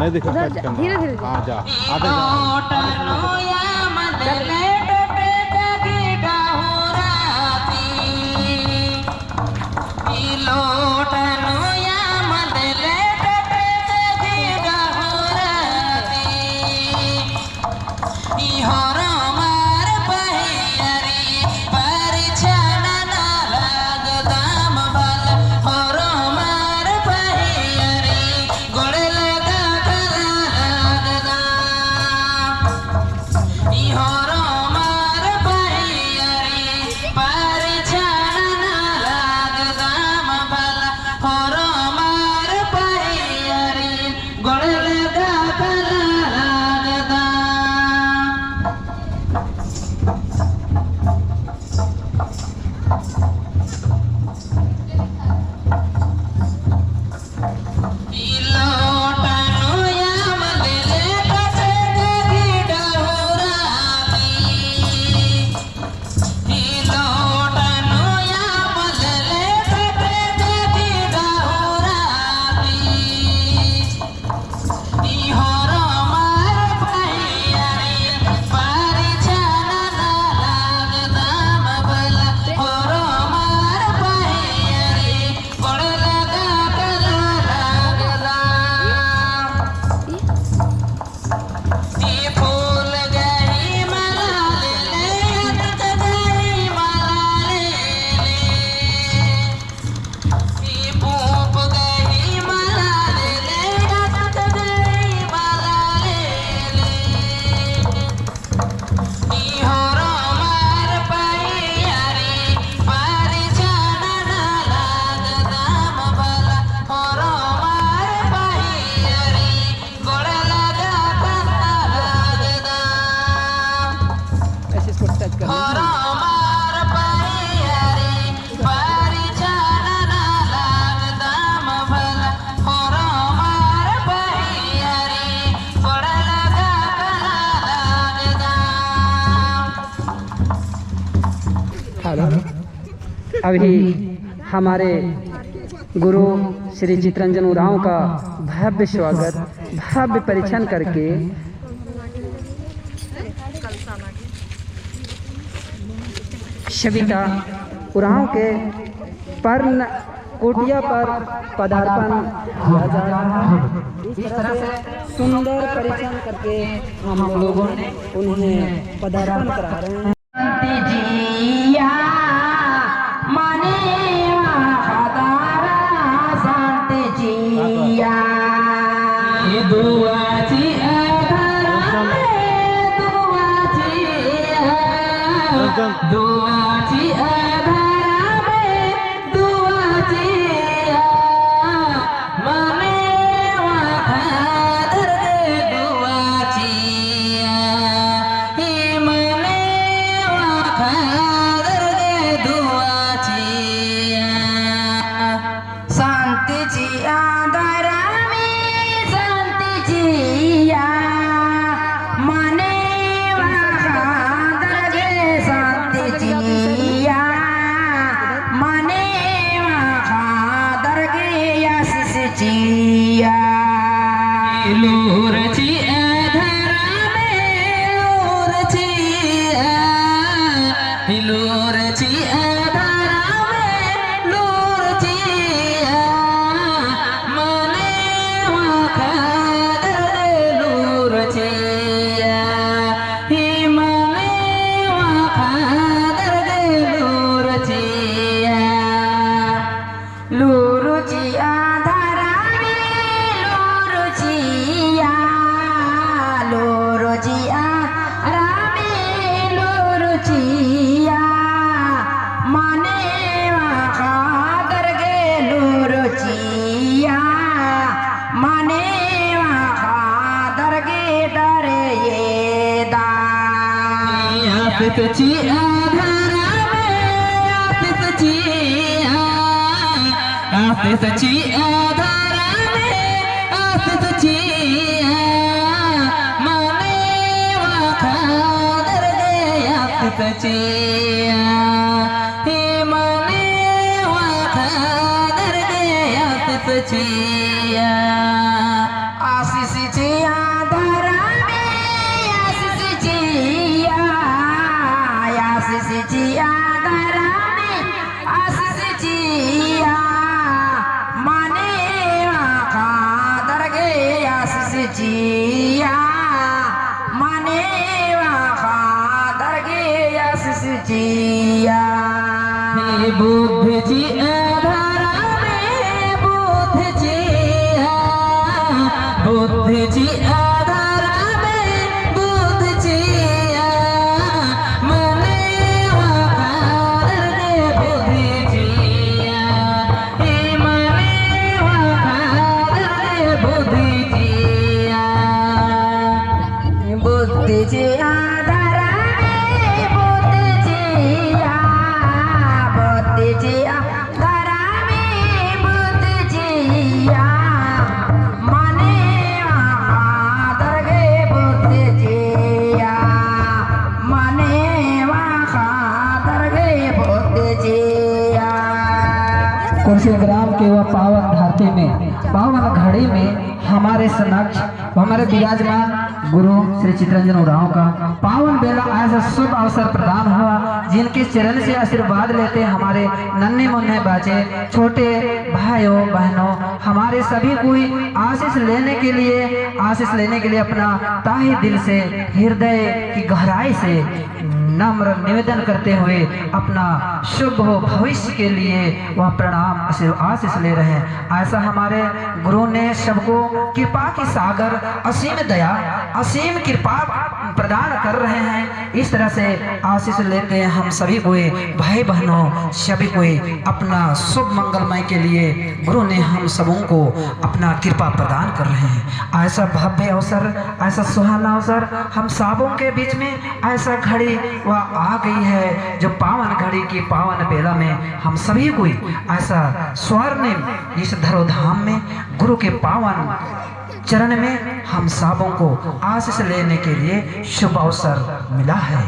नहीं दिखा धीरे धीरे हाँ जा आगे अभी हमारे गुरु श्री चितरंजन उरांव का भव्य स्वागत भव्य परीक्षण करके सविता उरांव के पर्ण कोटिया पर पदार्पण किया जा रहा है। इस तरह से सुंदर परीक्षण करके हम लोगों ने उन्हें पदार्पण करा रहे हैं। आशीष बुद्धिजिया धरावे बुद्धिजिया बुद्धिजिया धरावे बुद्धिजिया मने आदर गे बुद्धिजिया मने आदर गे बुद्धिजिया। कुर्सी ग्राम के वह पावन धरती में पावन घड़ी में हमारे समक्ष हमारे विराजमान गुरु श्री चितरंजन उरांव का पावन बेला ऐसा शुभ अवसर प्रदान हुआ, जिनके चरण से आशीर्वाद लेते हमारे नन्हे मुन्ने बच्चे छोटे भाइयों बहनों हमारे सभी कोई आशीष लेने के लिए अपना ताहे दिल से हृदय की गहराई से नम्र निवेदन करते हुए अपना शुभ भविष्य के लिए वह प्रणाम आशीष ले रहे हैं। ऐसा हमारे गुरु ने सबको कृपा की सागर असीम दया असीम कृपा प्रदान कर रहे हैं। इस तरह से आशीष लेते हैं हम सभी कोई भाई बहनों सभी कोई अपना शुभ मंगलमय के लिए गुरु ने हम सबों को अपना कृपा प्रदान कर रहे हैं। ऐसा भव्य अवसर ऐसा सुहाना अवसर हम सबों के बीच में ऐसा घड़ी वह आ गई है, जो पावन घड़ी की पावन बेला में हम सभी कोई ऐसा स्वर्णिम इस धरोधाम में गुरु के पावन चरण में हम सबों को आशीष लेने के लिए शुभ अवसर मिला है।